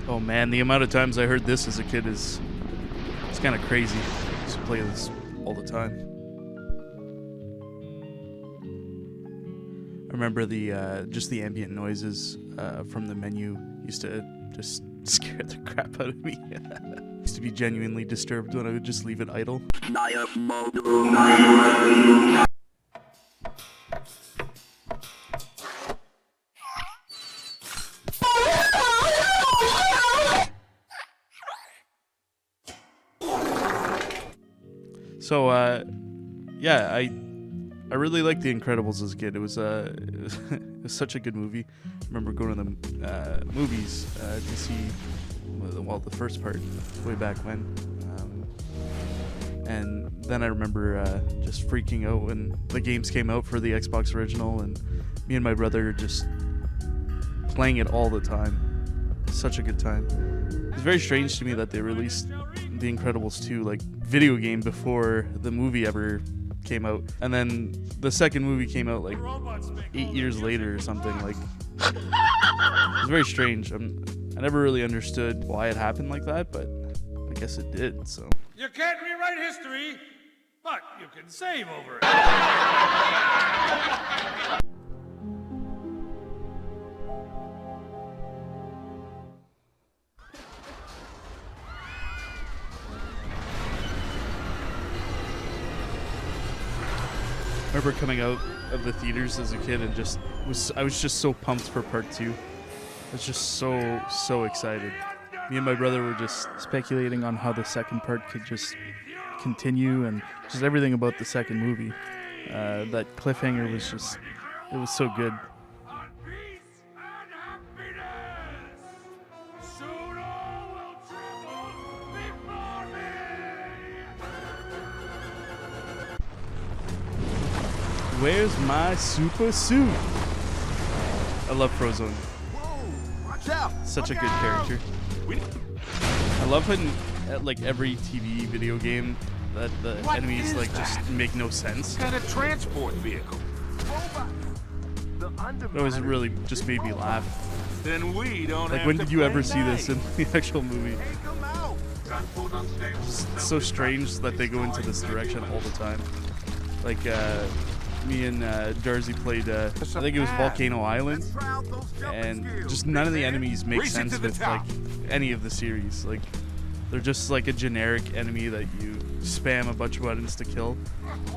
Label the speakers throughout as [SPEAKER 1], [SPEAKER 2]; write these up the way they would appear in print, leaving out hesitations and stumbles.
[SPEAKER 1] Oh man, the amount of times I heard this as a kid is it's kind of crazy. I used to play this all the time. I remember the just the ambient noises from the menu used to just scare the crap out of me. Used to be genuinely disturbed when I would just leave it idle. So, yeah, I really liked The Incredibles as a kid. It was such a good movie. I remember going to the movies to see, well, the first part way back when. And then I remember just freaking out when the games came out for the Xbox original, and me and my brother just playing it all the time. Such a good time. It's very strange to me that they released The Incredibles 2 like video game before the movie ever came out, and then the second movie came out like 8 years later or something. Like, it's very strange. I never really understood why it happened like that, but I guess it did. So
[SPEAKER 2] you can't rewrite history, but you can save over it.
[SPEAKER 1] I remember coming out of the theaters as a kid and I was just so pumped for part 2. I was just so excited. Me and my brother were just speculating on how the second part could just continue, and just everything about the second movie. That cliffhanger was just, it was so good. Where's my super suit? I love Frozone. Such a good character. I love when at like every TV video game that the enemies like just make no sense.
[SPEAKER 2] What kind of transport vehicle?
[SPEAKER 1] It always really just made me laugh.
[SPEAKER 2] Then we don't
[SPEAKER 1] like,
[SPEAKER 2] have
[SPEAKER 1] when
[SPEAKER 2] to
[SPEAKER 1] did you ever
[SPEAKER 2] play
[SPEAKER 1] see this in the actual movie? It's so strange that they go into this direction all the time. Like, me and Darcy played, I think it was Volcano Island, and just none of the enemies make sense with like any of the series. Like, they're just like a generic enemy that you spam a bunch of buttons to kill.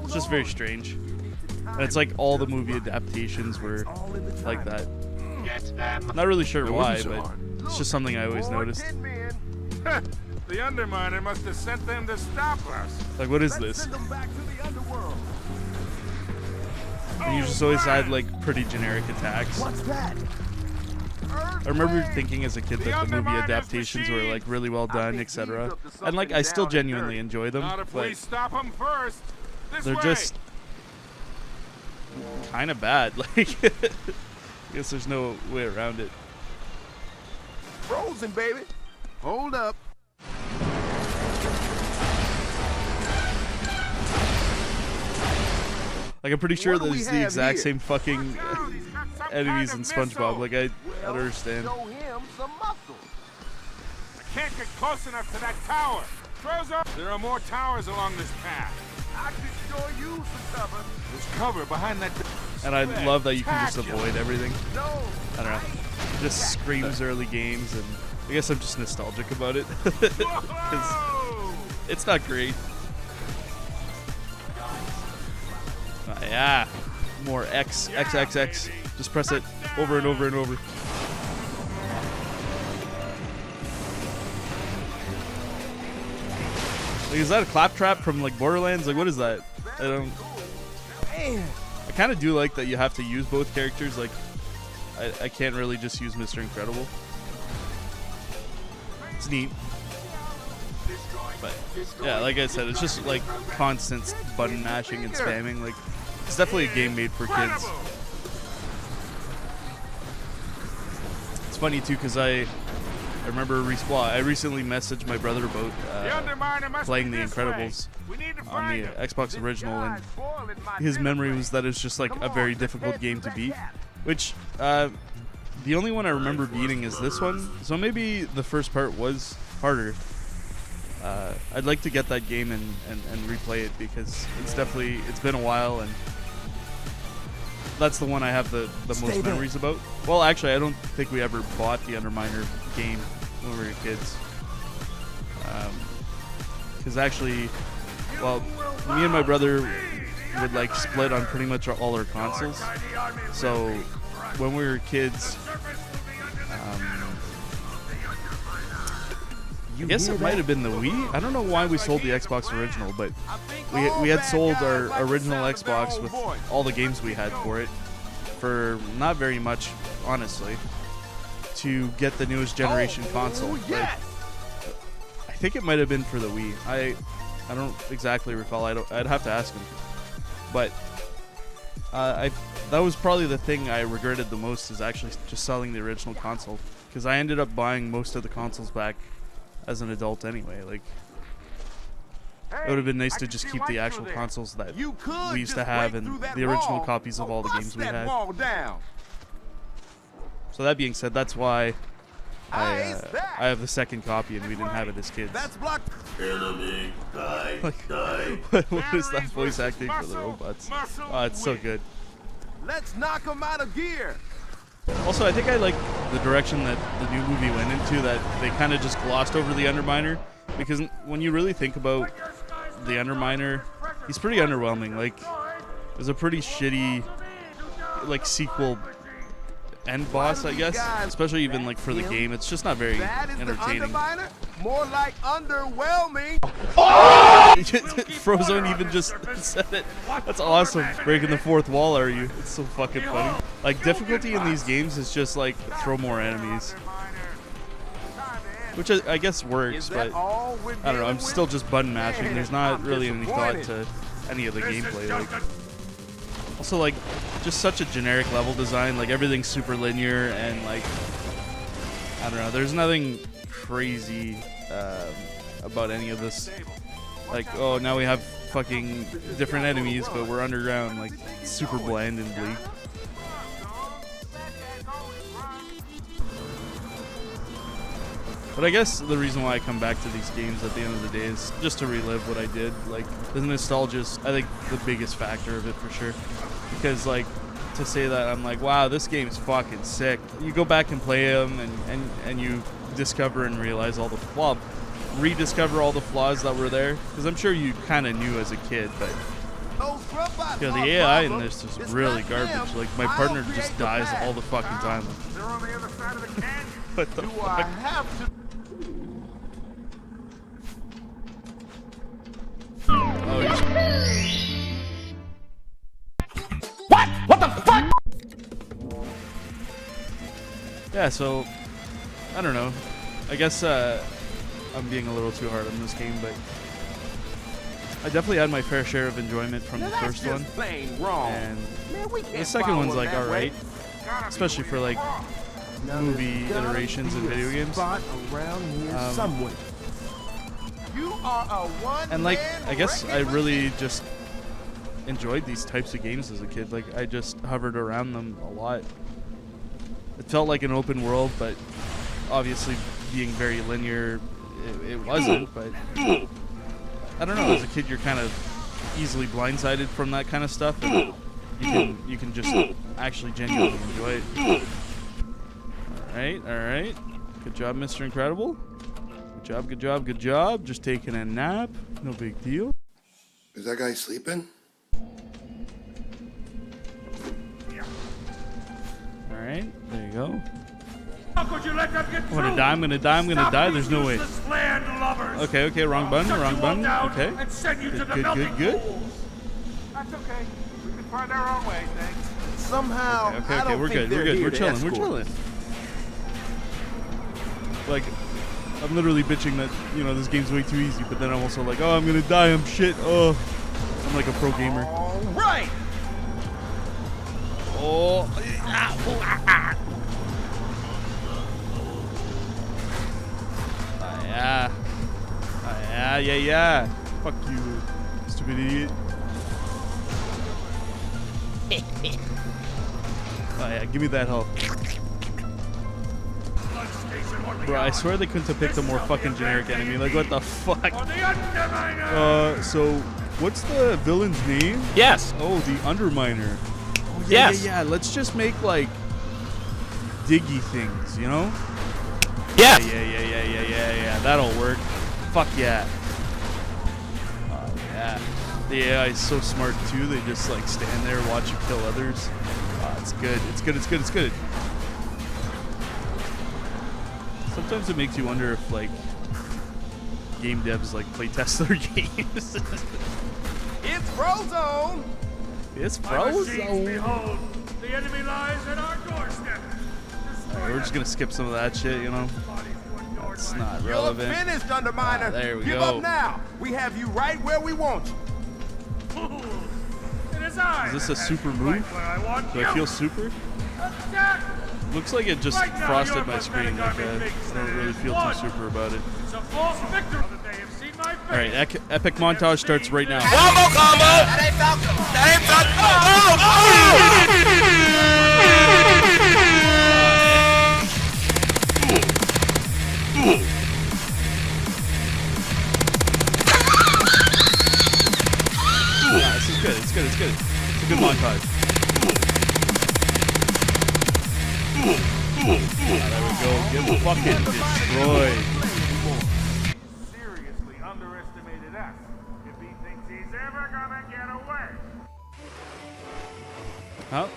[SPEAKER 1] It's just very strange. And it's like all the movie adaptations were like that. Not really sure why, but it's just something I always noticed.
[SPEAKER 2] The Underminer must have sent them to stop us.
[SPEAKER 1] Like, what is this? And you just always had like pretty generic attacks.
[SPEAKER 3] What's that?
[SPEAKER 1] I remember thinking as a kid that the movie adaptations were like really well done, etc. And like I still genuinely enjoy them, but
[SPEAKER 2] stop them first.
[SPEAKER 1] they're just kind of bad. Like, I guess there's no way around it.
[SPEAKER 3] Frozen, baby. Hold up.
[SPEAKER 1] Like, I'm pretty sure there's the exact same fucking enemies in SpongeBob. Like, I don't understand.
[SPEAKER 3] Show him some muscle.
[SPEAKER 2] I can't get close enough to that tower. Frozone, there are more towers along this path.
[SPEAKER 3] I can show you some cover.
[SPEAKER 2] There's cover behind that.
[SPEAKER 1] And I love that you can just avoid everything.
[SPEAKER 3] No.
[SPEAKER 1] I don't know. It just screams early games, and I guess I'm just nostalgic about it. 'Cause it's not great. Yeah, more X. Just press it over and over and over. Like, is that a claptrap from like Borderlands? Like, what is that? I don't. I kind of do like that you have to use both characters. Like, I can't really just use Mr. Incredible. It's neat. But yeah, like I said, it's just like constant button mashing and spamming. Like, it's definitely a game made for kids. It's funny too, because I remember I recently messaged my brother about playing The Incredibles on the Xbox original, and his memory was that it's just like a very difficult game to beat, which The only one I remember beating is this one, so maybe the first part was harder. I'd like to get that game and replay it because it's been a while, and that's the one I have the most memories about. Well, actually, I don't think we ever bought the Underminer game when we were kids. Because actually, well, me and my brother would like split on pretty much all our consoles. So when we were kids, I guess it might have been the Wii. I don't know why we sold the Xbox original, but we had sold our original Xbox with all the games we had for it for not very much, honestly, to get the newest generation console. Like, I think it might have been for the Wii. I don't exactly recall. I'd have to ask him. But that was probably the thing I regretted the most, is actually just selling the original console, because I ended up buying most of the consoles back as an adult anyway. Like, it would have been nice to just keep the actual consoles that we used to have and the original copies of all the games we had. So that being said, that's why I have the second copy and we didn't have it as kids. Like, what is that voice acting for the robots? Oh, it's so good.
[SPEAKER 3] Let's knock them out of gear.
[SPEAKER 1] Also, I think I like the direction that the new movie went into, that they kind of just glossed over the Underminer, because when you really think about the Underminer, he's pretty underwhelming. Like, it was a pretty shitty, like, sequel end boss, I guess, especially even like for the game. It's just not very entertaining.
[SPEAKER 3] More like underwhelming.
[SPEAKER 1] Frozone even just said it. That's awesome. Breaking the fourth wall, are you? It's so fucking funny. Like, difficulty in these games is just like throw more enemies, which I guess works, but I don't know. I'm still just button mashing. There's not really any thought to any of the gameplay. Like, also, like, just such a generic level design. Like, everything's super linear, and like, I don't know. There's nothing crazy about any of this. Like, oh, now we have fucking different enemies, but we're underground. Like, super bland and bleak. But I guess the reason why I come back to these games at the end of the day is just to relive what I did. Like, the nostalgia is, I think, the biggest factor of it for sure. Because, like, to say that I'm like, wow, this game's fucking sick. You go back and play them, and you discover and realize all the rediscover all the flaws that were there. Because I'm sure you kind of knew as a kid, but you know, the AI in this is really garbage. Like, my partner just dies all the fucking time.
[SPEAKER 2] They're on the other side of the canyon.
[SPEAKER 1] What the fuck? Oh, what the fuck? Yeah, so I don't know. I guess I'm being a little too hard on this game, but I definitely had my fair share of enjoyment from the first one, and the second one's like alright, especially for like movie iterations in video games. And like, I guess I really just enjoyed these types of games as a kid. Like, I just hovered around them a lot. It felt like an open world, but obviously being very linear, it wasn't. But I don't know, as a kid you're kind of easily blindsided from that kind of stuff, and you can just actually genuinely enjoy it. Alright. Good job, Mr. Incredible. Good job. Just taking a nap. No big deal.
[SPEAKER 4] Is that guy sleeping?
[SPEAKER 1] Alright, there you go.
[SPEAKER 2] How could you let them get
[SPEAKER 1] I'm gonna die. There's no way. Okay, wrong button. Okay. Good.
[SPEAKER 2] That's okay. We can find our own way, thanks.
[SPEAKER 3] Somehow,
[SPEAKER 1] Okay, we're good. We're chilling. Like, I'm literally bitching that, you know, this game's way too easy, but then I'm also like, oh, I'm gonna die, I'm shit. Oh, I'm like a pro gamer.
[SPEAKER 3] All right.
[SPEAKER 1] Oh, yeah. Fuck you, stupid idiot. Oh yeah, give me that health. Bro, I swear they couldn't have picked a more fucking generic enemy. Like, what the fuck? So, what's the villain's name?
[SPEAKER 5] Yes.
[SPEAKER 1] Oh, the Underminer. Oh, yeah,
[SPEAKER 5] Yes.
[SPEAKER 1] yeah. Let's just make, like, diggy things, you know?
[SPEAKER 5] Yes.
[SPEAKER 1] Yeah. That'll work. Fuck yeah. Oh, yeah. The AI is so smart, too. They just, like, stand there, watch you kill others. It's good. It's good. Sometimes it makes you wonder if, like, game devs, like, play test their games.
[SPEAKER 3] It's Frozone.
[SPEAKER 1] It's
[SPEAKER 2] Behold,
[SPEAKER 1] Frozone.
[SPEAKER 2] the enemy lies at our doorstep.
[SPEAKER 1] Alright, we're just gonna skip some of that shit, you know? It's not
[SPEAKER 3] You're
[SPEAKER 1] relevant.
[SPEAKER 3] finished, Underminer.
[SPEAKER 1] There we
[SPEAKER 3] Give
[SPEAKER 1] go.
[SPEAKER 3] up now. We have you right where we want you.
[SPEAKER 2] It is I.
[SPEAKER 1] Is this a
[SPEAKER 2] that
[SPEAKER 1] super
[SPEAKER 2] has you
[SPEAKER 1] move?
[SPEAKER 2] right where I want
[SPEAKER 1] Do
[SPEAKER 2] you.
[SPEAKER 1] I feel super?
[SPEAKER 2] Attack!
[SPEAKER 1] Looks like it just
[SPEAKER 2] Right now,
[SPEAKER 1] frosted
[SPEAKER 2] you're
[SPEAKER 1] my screen. Like,
[SPEAKER 2] pathetic,
[SPEAKER 1] I don't really feel too super about it.
[SPEAKER 2] It's a false victory. That they have seen my face.
[SPEAKER 1] Alright, epic montage starts right now.
[SPEAKER 5] Wombo combo. That ain't Falcon. That ain't
[SPEAKER 1] This is good. It's good. It's a good montage. There we go. Get fucking destroyed.
[SPEAKER 2] Seriously underestimated us. If he thinks he's ever gonna get away.
[SPEAKER 1] Huh?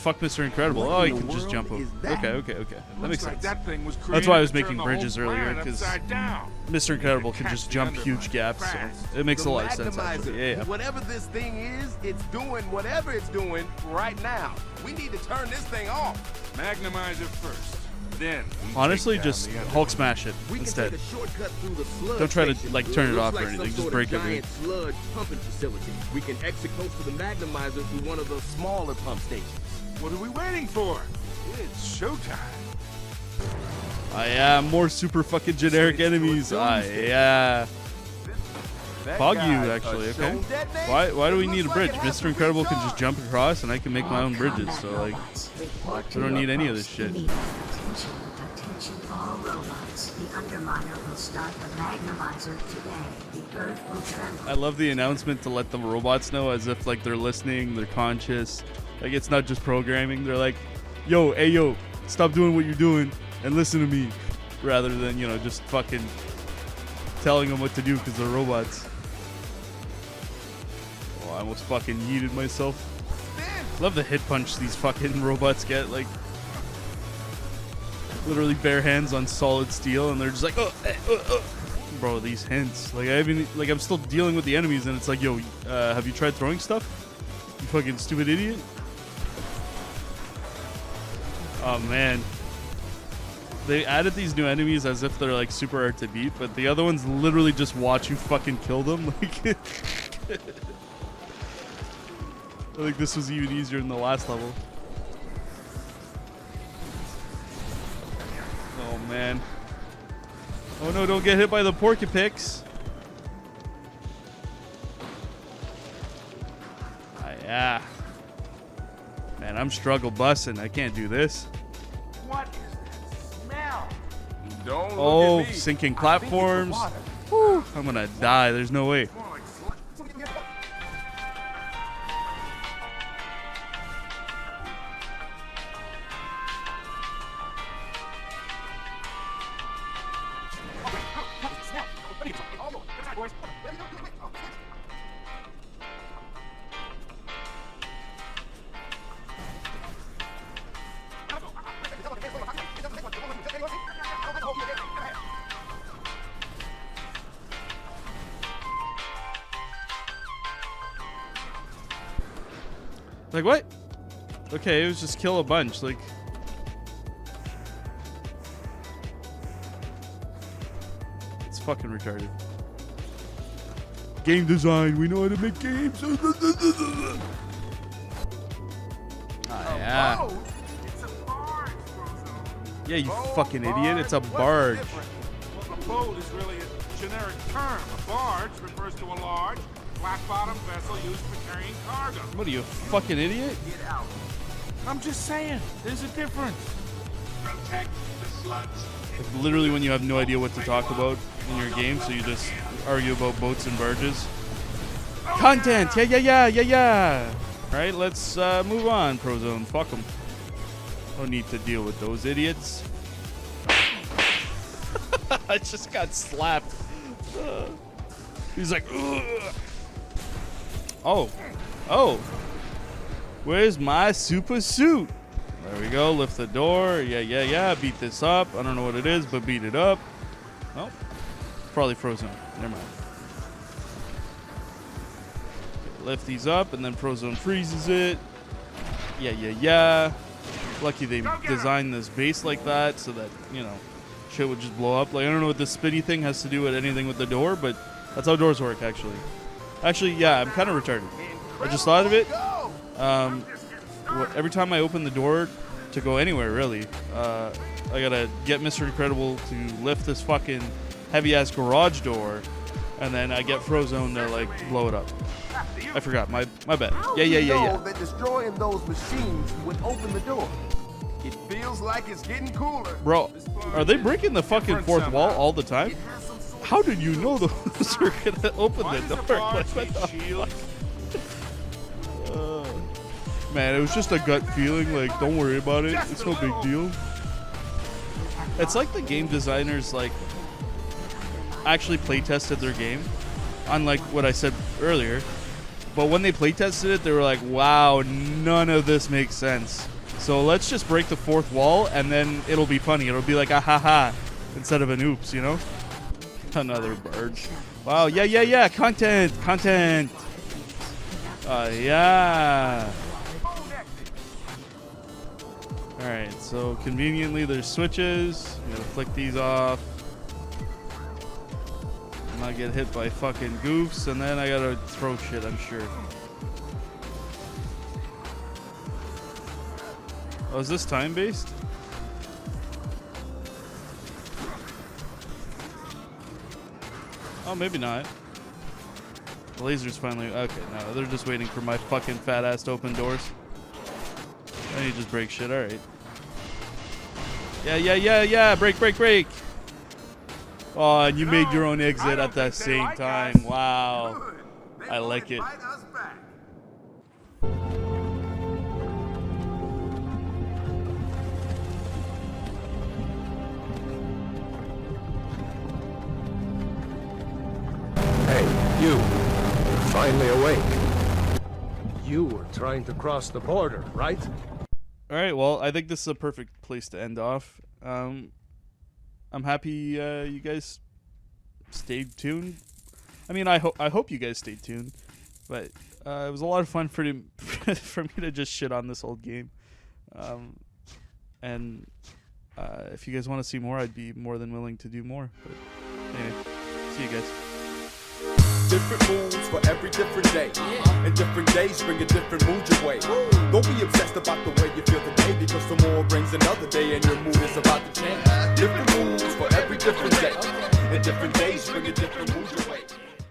[SPEAKER 1] Fuck Mr. Incredible. Oh, he can just jump over. Okay. That makes sense.
[SPEAKER 2] That thing was
[SPEAKER 1] That's why I was
[SPEAKER 2] created to
[SPEAKER 1] making
[SPEAKER 2] turn the whole
[SPEAKER 1] bridges earlier,
[SPEAKER 2] planet
[SPEAKER 1] because
[SPEAKER 2] upside down.
[SPEAKER 1] Mr. Incredible can just jump huge gaps, so it makes a lot of sense, actually. Yeah.
[SPEAKER 3] Whatever this thing is, it's doing whatever it's doing right now. We need to turn this thing off.
[SPEAKER 2] Magnemize it first. Then we
[SPEAKER 1] Honestly,
[SPEAKER 2] take down
[SPEAKER 1] just
[SPEAKER 2] the other
[SPEAKER 1] Hulk smash it
[SPEAKER 3] We can
[SPEAKER 1] instead.
[SPEAKER 3] take a shortcut through the sludge
[SPEAKER 1] Don't try to,
[SPEAKER 3] station.
[SPEAKER 1] like, turn it
[SPEAKER 3] Looks
[SPEAKER 1] off or
[SPEAKER 3] like
[SPEAKER 1] anything,
[SPEAKER 3] some
[SPEAKER 1] just
[SPEAKER 3] sort
[SPEAKER 1] break
[SPEAKER 3] of
[SPEAKER 1] everything.
[SPEAKER 3] giant sludge pumping facility. We can exit close to the magnemizer through one of the smaller pump stations.
[SPEAKER 2] What are we waiting for? It's showtime.
[SPEAKER 1] Yeah, more super fucking generic enemies. Yeah. Pog you, actually, okay. Why do we need a bridge? Mr. Incredible can just jump across and I can make my own bridges, so, like, we don't need any of this shit.
[SPEAKER 6] Attention all robots. The Underminer will start the Magnemizer today. The Earth will tremble.
[SPEAKER 1] I love the announcement to let the robots know as if, like, they're listening, they're conscious. Like, it's not just programming. They're like, yo, stop doing what you're doing and listen to me. Rather than, you know, just fucking telling them what to do because they're robots. Oh, I almost fucking yeeted myself. Love the hit punch these fucking robots get. Like, literally bare hands on solid steel, and they're just like, bro, these hints. Like, I'm still dealing with the enemies, and it's like, yo, have you tried throwing stuff? You fucking stupid idiot. Oh man, they added these new enemies as if they're like super hard to beat, but the other ones literally just watch you fucking kill them. Like, I think this was even easier than the last level. Oh man. Oh no, don't get hit by the porcupix. Yeah. Man, I'm struggle bussing. I can't do this.
[SPEAKER 2] What is that smell?
[SPEAKER 3] Don't look
[SPEAKER 1] Oh,
[SPEAKER 3] at me.
[SPEAKER 1] sinking
[SPEAKER 3] I think it's the
[SPEAKER 1] platforms.
[SPEAKER 3] water.
[SPEAKER 1] Whew, I'm gonna die. There's no way.
[SPEAKER 2] More like sludge.
[SPEAKER 1] Like, what? Okay, it was just kill a bunch. Like, it's fucking retarded. Game design. We know how to make games. Yeah.
[SPEAKER 3] Oh,
[SPEAKER 2] It's a barge, Frozone.
[SPEAKER 1] Yeah, you
[SPEAKER 3] oh,
[SPEAKER 1] fucking idiot. It's a
[SPEAKER 3] What's the
[SPEAKER 1] barge.
[SPEAKER 3] difference?
[SPEAKER 2] Well, a boat is really a generic term. A barge refers to a large, flat-bottomed vessel used for carrying cargo.
[SPEAKER 1] What are you, a fucking idiot?
[SPEAKER 3] Get out.
[SPEAKER 2] I'm just saying, there's a difference.
[SPEAKER 7] Protect the
[SPEAKER 1] Like, literally when you have no idea what to talk about in your game, so you just argue about boats and barges. Content! Yeah. Alright, let's move on, Prozone. Fuck them. No need to deal with those idiots. I just got slapped. He's like, ugh. Oh. Where's my super suit? There we go. Lift the door. Yeah. Beat this up. I don't know what it is, but beat it up. Oh, probably frozen. Never mind. Lift these up, and then Prozone freezes it. Yeah. Lucky they designed this base like that so that, you know, shit would just blow up. Like, I don't know what this spinny thing has to do with anything with the door, but that's how doors work, actually. Actually, yeah, I'm kind of retarded. I just thought of it. Every time I open the door to go anywhere, really, I gotta get Mr. Incredible to lift this fucking heavy-ass garage door, and then I get Frozone to, like, blow it up. I forgot. My bad. Yeah.
[SPEAKER 3] That destroying those machines would open the door. It feels like it's getting cooler.
[SPEAKER 1] Bro, are they breaking the fucking fourth wall all the time? How did you know those are gonna open the door? Like, what the fuck? Man, it was just a gut feeling. Like, don't worry about it. It's no big deal. It's like the game designers like actually play tested their game, unlike what I said earlier. But when they play tested it, they were like, "Wow, none of this makes sense. So let's just break the fourth wall, and then it'll be funny. It'll be like a ha-ha instead of an oops, you know?" Another barge. Wow, yeah. Content. Yeah. Alright, so conveniently there's switches. I'm gonna flick these off. Not get hit by fucking goofs, and then I gotta throw shit, I'm sure. Oh, is this time-based? Oh, maybe not. The laser's finally... Okay, no, they're just waiting for my fucking fat ass to open doors. I need to just break shit, alright. Yeah. Break. Oh, and you made your own exit at the same time. Wow. I like it.
[SPEAKER 7] Hey, you're finally awake. You were trying to cross the border, right?
[SPEAKER 1] Alright, well, I think this is a perfect place to end off. I'm happy you guys stayed tuned. I mean, I hope you guys stayed tuned. But it was a lot of fun for me to just shit on this old game. And if you guys want to see more, I'd be more than willing to do more. But anyway, see you guys.
[SPEAKER 8] Different moves for every different day. And different days bring a different mood your way. Don't be obsessed about the way you feel today, because tomorrow brings another day and your mood is about to change. Different moves for every different day. And different days bring a different mood your way.